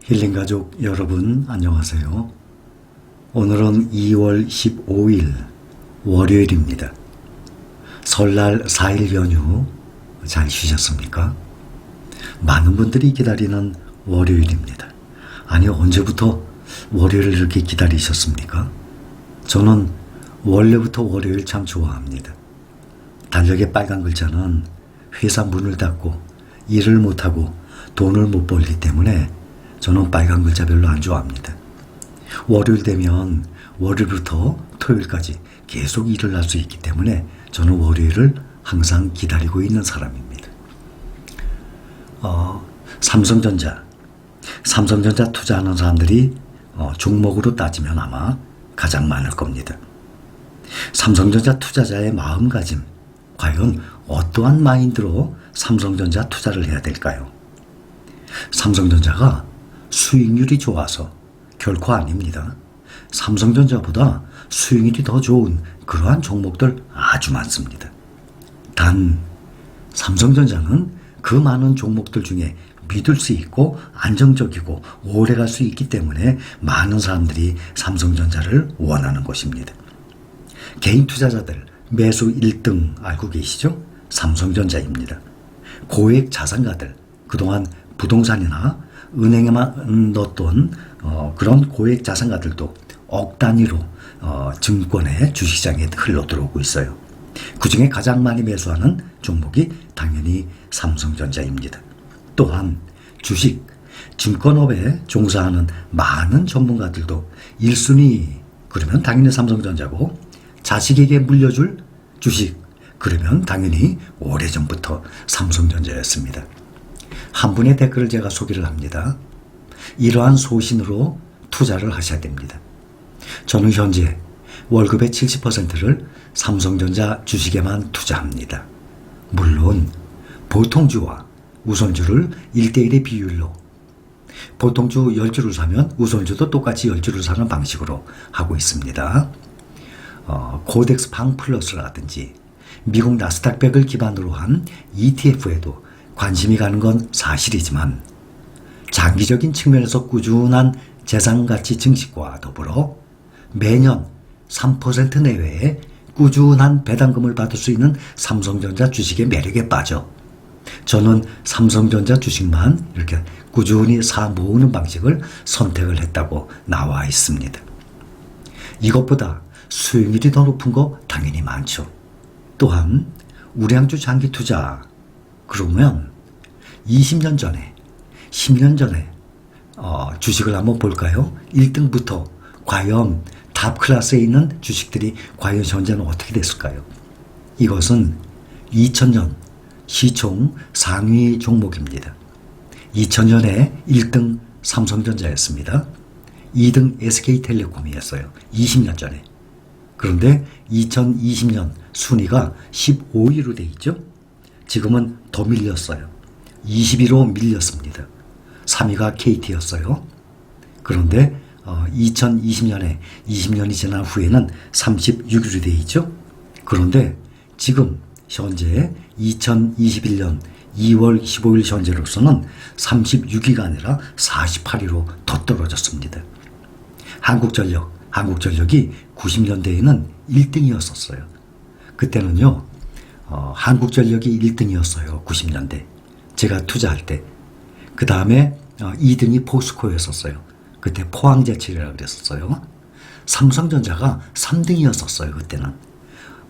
힐링가족 여러분 안녕하세요. 오늘은 2월 15일 월요일입니다. 설날 4일 연휴 잘 쉬셨습니까? 많은 분들이 기다리는 월요일입니다. 아니 언제부터 월요일을 이렇게 기다리셨습니까? 저는 원래부터 월요일 참 좋아합니다. 달력의 빨간 글자는 회사 문을 닫고 일을 못하고 돈을 못 벌기 때문에 저는 빨간 글자 별로 안 좋아합니다. 월요일 되면 월요일부터 토요일까지 계속 일을 할 수 있기 때문에 저는 월요일을 항상 기다리고 있는 사람입니다. 삼성전자 투자하는 사람들이 종목으로 따지면 아마 가장 많을 겁니다. 삼성전자 투자자의 마음가짐, 과연 어떠한 마인드로 삼성전자 투자를 해야 될까요? 삼성전자가 수익률이 좋아서 결코 아닙니다. 삼성전자보다 수익률이 더 좋은 그러한 종목들 아주 많습니다. 단 삼성전자는 그 많은 종목들 중에 믿을 수 있고 안정적이고 오래 갈 수 있기 때문에 많은 사람들이 삼성전자를 원하는 것입니다. 개인 투자자들 매수 1등 알고 계시죠? 삼성전자입니다. 고액 자산가들, 그동안 부동산이나 은행에만 넣었던 그런 고액 자산가들도 억 단위로 증권의 주식시장에 흘러들어오고 있어요. 그중에 가장 많이 매수하는 종목이 당연히 삼성전자입니다. 또한 주식, 증권업에 종사하는 많은 전문가들도 1순위 그러면 당연히 삼성전자고, 자식에게 물려줄 주식 그러면 당연히 오래전부터 삼성전자였습니다. 한 분의 댓글을 제가 소개를 합니다. 이러한 소신으로 투자를 하셔야 됩니다. 저는 현재 월급의 70%를 삼성전자 주식에만 투자합니다. 물론 보통주와 우선주를 1대1의 비율로, 보통주 10주를 사면 우선주도 똑같이 10주를 사는 방식으로 하고 있습니다. 코덱스 방 플러스라든지 미국 나스닥 100을 기반으로 한 ETF에도 관심이 가는 건 사실이지만, 장기적인 측면에서 꾸준한 재산가치 증식과 더불어 매년 3% 내외의 꾸준한 배당금을 받을 수 있는 삼성전자 주식의 매력에 빠져 저는 삼성전자 주식만 이렇게 꾸준히 사 모으는 방식을 선택을 했다고 나와 있습니다. 이것보다 수익률이 더 높은 거 당연히 많죠. 또한 우량주 장기 투자 그러면 20년 전에 10년 전에 주식을 한번 볼까요? 1등부터 과연 탑 클래스에 있는 주식들이 과연 현재는 어떻게 됐을까요? 이것은 2000년 시총 상위 종목입니다. 2000년에 1등 삼성전자였습니다. 2등 SK텔레콤이었어요. 20년 전에. 그런데 2020년 순위가 15위로 돼 있죠. 지금은 더 밀렸어요. 20위로 밀렸습니다. 3위가 KT였어요. 그런데 2020년에 20년이 지난 후에는 36위로 돼 있죠. 그런데 지금 현재 2021년 2월 15일 현재로서는 36위가 아니라 48위로 더 떨어졌습니다. 한국전력이 90년대에는 1등이었었어요. 그때는요, 한국전력이 1등이었어요. 90년대. 제가 투자할 때. 그 다음에 2등이 포스코였었어요. 그때 포항제철이라고 그랬었어요. 삼성전자가 3등이었었어요. 그때는.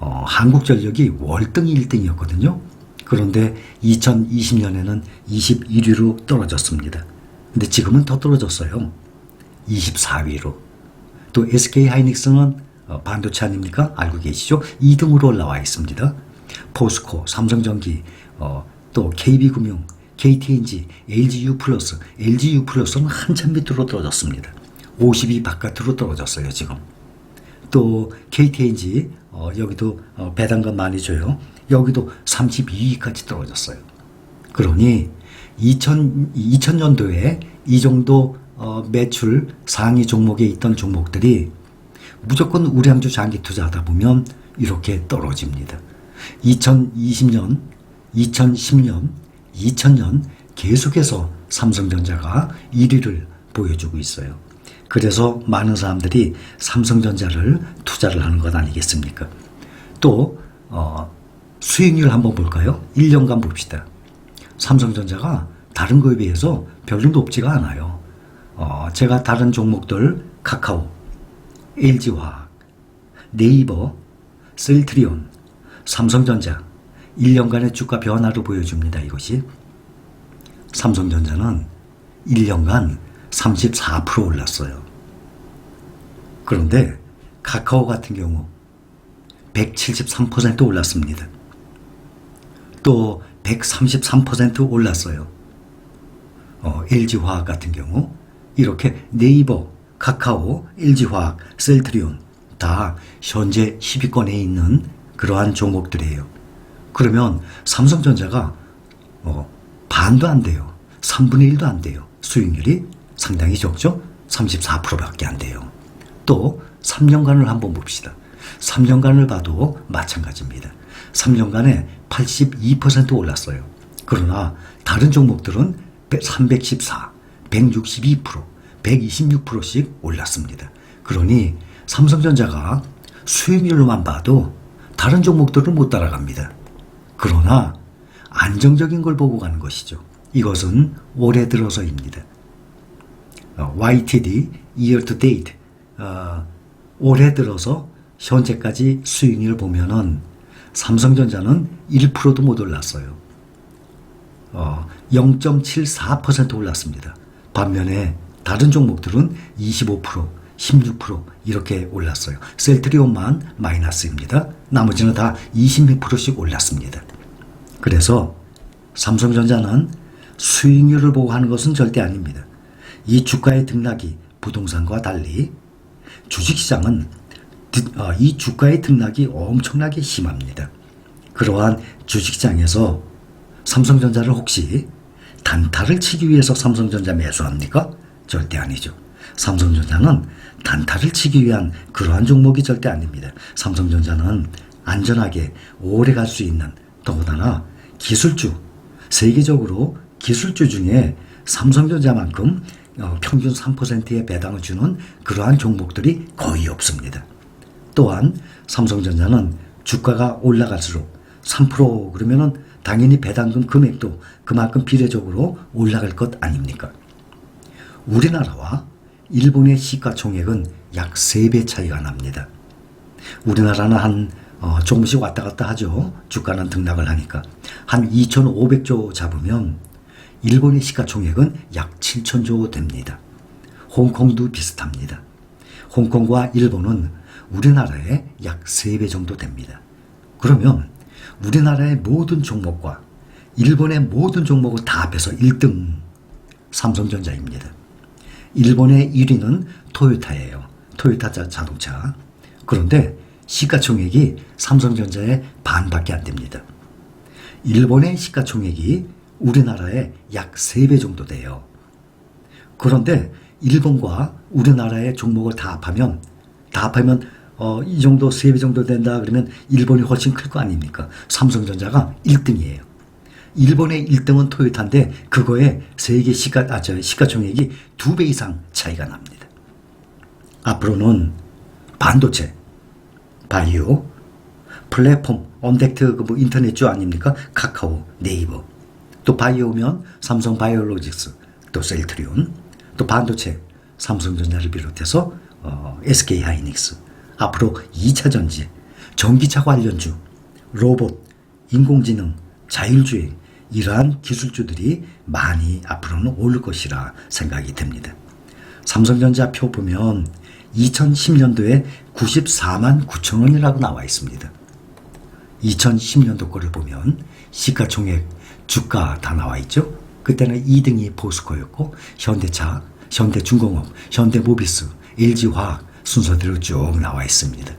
한국전력이 월등히 1등이었거든요. 그런데 2020년에는 21위로 떨어졌습니다. 근데 지금은 더 떨어졌어요. 24위로. 또 SK하이닉스는 반도체 아닙니까? 알고 계시죠? 2등으로 올라와 있습니다. 포스코, 삼성전기, 또 KB금융, KTNG, LGU+는 한참 밑으로 떨어졌습니다. 50위 바깥으로 떨어졌어요, 지금. 또 KTNG, 여기도 배당금 많이 줘요. 여기도 32위까지 떨어졌어요. 그러니 2000년도에 이 정도 매출 상위 종목에 있던 종목들이 무조건 우량주 장기 투자하다 보면 이렇게 떨어집니다. 2020년, 2010년, 2000년 계속해서 삼성전자가 1위를 보여주고 있어요. 그래서 많은 사람들이 삼성전자를 투자를 하는 것 아니겠습니까? 또 수익률 한번 볼까요? 1년간 봅시다. 삼성전자가 다른 거에 비해서 별로 높지가 않아요. 제가 다른 종목들 카카오, LG화학, 네이버, 셀트리온, 삼성전자 1년간의 주가 변화를 보여줍니다. 이것이 삼성전자는 1년간 34% 올랐어요. 그런데 카카오 같은 경우 173% 올랐습니다. 또 133% 올랐어요. LG화학 같은 경우 이렇게 네이버, 카카오, LG화학, 셀트리온 다 현재 10위권에 있는 그러한 종목들이에요. 그러면 삼성전자가 반도 안 돼요. 3분의 1도 안 돼요. 수익률이 상당히 적죠? 34%밖에 안 돼요. 또 3년간을 한번 봅시다. 3년간을 봐도 마찬가지입니다. 3년간에 82% 올랐어요. 그러나 다른 종목들은 314, 162%, 126%씩 올랐습니다. 그러니 삼성전자가 수익률로만 봐도 다른 종목들은 못 따라갑니다. 그러나 안정적인 걸 보고 가는 것이죠. 이것은 올해 들어서입니다. YTD, Year to Date, 올해 들어서 현재까지 수익률 보면은 삼성전자는 1%도 못 올랐어요. 0.74% 올랐습니다. 반면에 다른 종목들은 25%, 16% 이렇게 올랐어요. 셀트리온만 마이너스입니다. 나머지는 다 20%씩 올랐습니다. 그래서 삼성전자는 수익률을 보고 하는 것은 절대 아닙니다. 이 주가의 등락이 부동산과 달리 주식시장은 이 주가의 등락이 엄청나게 심합니다. 그러한 주식시장에서 삼성전자를 혹시 단타를 치기 위해서 삼성전자 매수합니까? 절대 아니죠. 삼성전자는 단타를 치기 위한 그러한 종목이 절대 아닙니다. 삼성전자는 안전하게 오래 갈 수 있는, 더군다나 기술주, 세계적으로 기술주 중에 삼성전자만큼 평균 3%의 배당을 주는 그러한 종목들이 거의 없습니다. 또한 삼성전자는 주가가 올라갈수록 3% 그러면은 당연히 배당금 금액도 그만큼 비례적으로 올라갈 것 아닙니까? 우리나라와 일본의 시가총액은 약 3배 차이가 납니다. 우리나라는 한 조금씩 왔다 갔다 하죠. 주가는 등락을 하니까. 한 2,500조 잡으면 일본의 시가총액은 약 7,000조 됩니다. 홍콩도 비슷합니다. 홍콩과 일본은 우리나라의 약 3배 정도 됩니다. 그러면 우리나라의 모든 종목과 일본의 모든 종목을 다 합해서 1등 삼성전자입니다. 일본의 1위는 토요타예요. 토요타 자동차. 그런데 시가총액이 삼성전자의 반밖에 안 됩니다. 일본의 시가총액이 우리나라의 약 3배 정도 돼요. 그런데 일본과 우리나라의 종목을 다 합하면 이 정도 3배 정도 된다 그러면 일본이 훨씬 클 거 아닙니까? 삼성전자가 1등이에요. 일본의 1등은 토요타인데 그거에 세계 시가총액이 2배 이상 차이가 납니다. 앞으로는 반도체, 바이오, 플랫폼, 언택트 인터넷주 아닙니까? 카카오, 네이버. 또 바이오면 삼성 바이오로직스, 또 셀트리온, 또 반도체, 삼성전자를 비롯해서 SK 하이닉스. 앞으로 2차 전지, 전기차 관련주, 로봇, 인공지능, 자율주행 이러한 기술주들이 많이 앞으로는 오를 것이라 생각이 듭니다. 삼성전자 표 보면 2010년도에 94만 9천 원이라고 나와 있습니다. 2010년도 거를 보면 시가총액, 주가 다 나와 있죠. 그때는 2등이 포스코였고 현대차, 현대중공업, 현대모비스, LG화학 순서대로 쭉 나와 있습니다.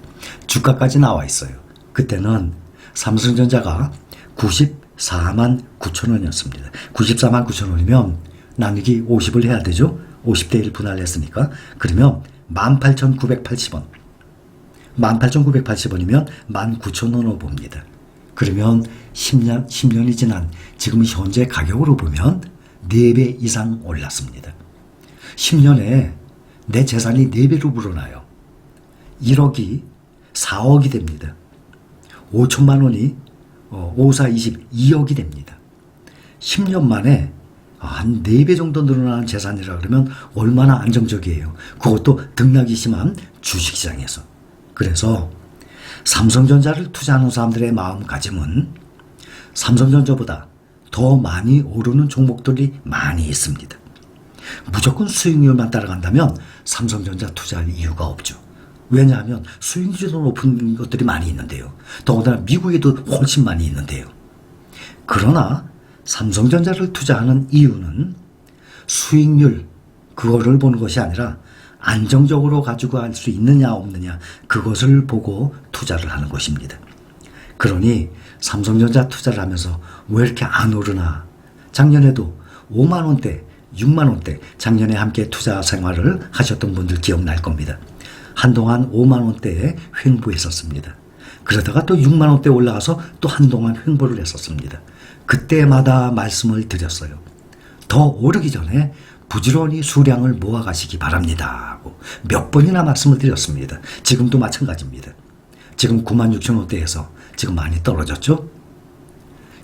주가까지 나와 있어요. 그때는 삼성전자가 94만 9천 원이었습니다. 94만 9천 원이면 나누기 50을 해야 되죠. 50대 1 분할했으니까. 그러면 18,980원. 18,980원이면 19,000원으로 봅니다. 그러면 10년이 지난 지금 현재 가격으로 보면 4배 이상 올랐습니다. 10년에 내 재산이 4배로 불어나요. 1억이 4억이 됩니다. 5천만 원이 5, 4, 22억이 됩니다. 10년 만에 한 4배 정도 늘어나는 재산이라 그러면 얼마나 안정적이에요. 그것도 등락이 심한 주식시장에서. 그래서 삼성전자를 투자하는 사람들의 마음가짐은 삼성전자보다 더 많이 오르는 종목들이 많이 있습니다. 무조건 수익률만 따라간다면 삼성전자 투자할 이유가 없죠. 왜냐하면 수익률도 높은 것들이 많이 있는데요. 더군다나 미국에도 훨씬 많이 있는데요. 그러나 삼성전자를 투자하는 이유는 수익률 그거를 보는 것이 아니라 안정적으로 가지고 갈 수 있느냐 없느냐 그것을 보고 투자를 하는 것입니다. 그러니 삼성전자 투자를 하면서 왜 이렇게 안 오르나. 작년에도 5만 원대 6만 원대 작년에 함께 투자 생활을 하셨던 분들 기억날 겁니다. 한동안 5만 원대에 횡보했었습니다. 그러다가 또 6만 원대 올라가서 또 한동안 횡보를 했었습니다. 그때마다 말씀을 드렸어요. 더 오르기 전에 부지런히 수량을 모아가시기 바랍니다 하고 몇 번이나 말씀을 드렸습니다. 지금도 마찬가지입니다. 지금 9만 6천 원대에서 지금 많이 떨어졌죠?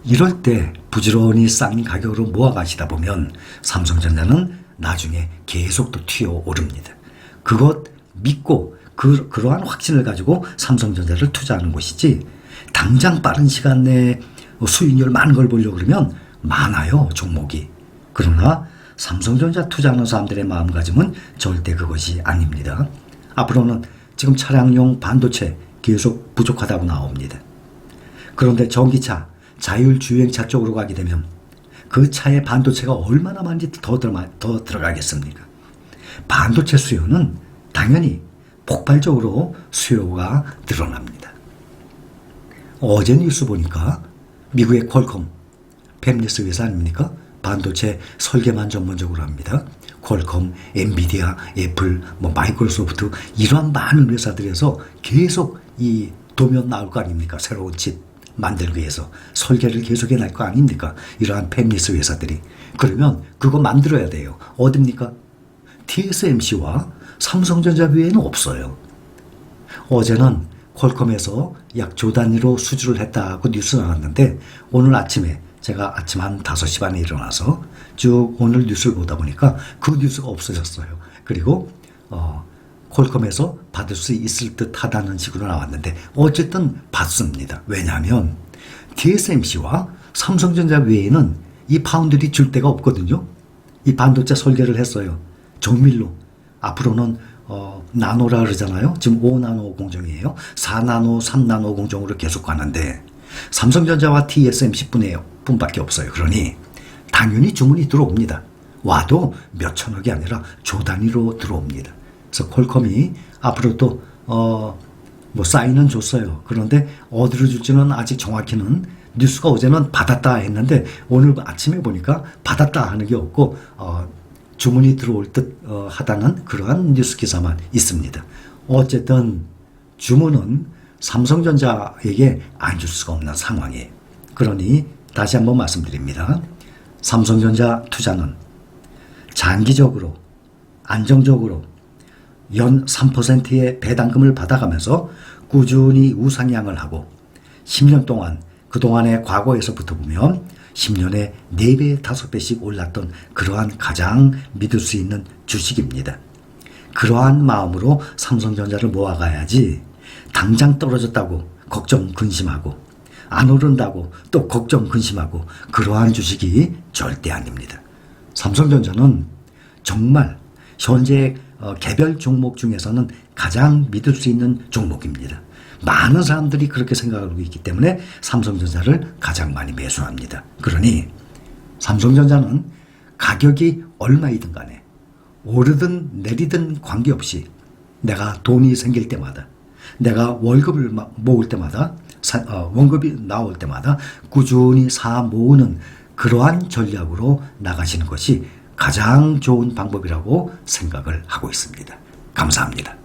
이럴 때 부지런히 싼 가격으로 모아가시다 보면 삼성전자는 나중에 계속 또 튀어오릅니다. 그것 믿고 그러한 확신을 가지고 삼성전자를 투자하는 것이지 당장 빠른 시간 내에 수익률 많은 걸 보려고 그러면 많아요 종목이. 그러나 삼성전자 투자하는 사람들의 마음가짐은 절대 그것이 아닙니다. 앞으로는 지금 차량용 반도체 계속 부족하다고 나옵니다. 그런데 전기차, 자율주행차 쪽으로 가게 되면 그 차에 반도체가 얼마나 많이 더 들어가겠습니까? 반도체 수요는 당연히 폭발적으로 수요가 늘어납니다. 어제 뉴스 보니까 미국의 퀄컴, 팹리스 회사 아닙니까? 반도체 설계만 전문적으로 합니다. 퀄컴, 엔비디아, 애플, 마이크로소프트 이러한 많은 회사들에서 계속 이 도면 나올 거 아닙니까? 새로운 칩 만들기 위해서 설계를 계속해 날 거 아닙니까? 이러한 팹리스 회사들이. 그러면 그거 만들어야 돼요. 어딥니까? TSMC와 삼성전자 외에는 없어요. 어제는 퀄컴에서 약 조 단위로 수주를 했다고 뉴스 나왔는데 오늘 아침에 제가 아침 한 5시 반에 일어나서 쭉 오늘 뉴스를 보다 보니까 그 뉴스가 없어졌어요. 그리고 퀄컴에서 받을 수 있을 듯 하다는 식으로 나왔는데 어쨌든 받습니다. 왜냐하면 TSMC와 삼성전자 외에는 이 파운드리 줄 데가 없거든요. 이 반도체 설계를 했어요. 정밀로. 앞으로는 나노라 그러잖아요. 지금 5나노 공정이에요. 4나노, 3나노 공정으로 계속 가는데 삼성전자와 TSMC 뿐밖에 없어요. 그러니 당연히 주문이 들어옵니다. 와도 몇 천억이 아니라 조 단위로 들어옵니다. 그래서 퀄컴이 앞으로 또 사인은 줬어요. 그런데 어디로 줄지는 아직 정확히는 뉴스가 어제는 받았다 했는데 오늘 아침에 보니까 받았다 하는 게 없고 주문이 들어올 듯 하다는 그러한 뉴스 기사만 있습니다. 어쨌든 주문은 삼성전자에게 안 줄 수가 없는 상황이에요. 그러니 다시 한번 말씀드립니다. 삼성전자 투자는 장기적으로 안정적으로 연 3%의 배당금을 받아가면서 꾸준히 우상향을 하고 10년 동안 그동안의 과거에서부터 보면 10년에 4배, 5배씩 올랐던 그러한 가장 믿을 수 있는 주식입니다. 그러한 마음으로 삼성전자를 모아가야지 당장 떨어졌다고 걱정 근심하고 안 오른다고 또 걱정 근심하고 그러한 주식이 절대 아닙니다. 삼성전자는 정말 현재 개별 종목 중에서는 가장 믿을 수 있는 종목입니다. 많은 사람들이 그렇게 생각하고 있기 때문에 삼성전자를 가장 많이 매수합니다. 그러니 삼성전자는 가격이 얼마이든 간에 오르든 내리든 관계없이 내가 돈이 생길 때마다 내가 월급을 모을 때마다 원급이 나올 때마다 꾸준히 사 모으는 그러한 전략으로 나가시는 것이 가장 좋은 방법이라고 생각을 하고 있습니다. 감사합니다.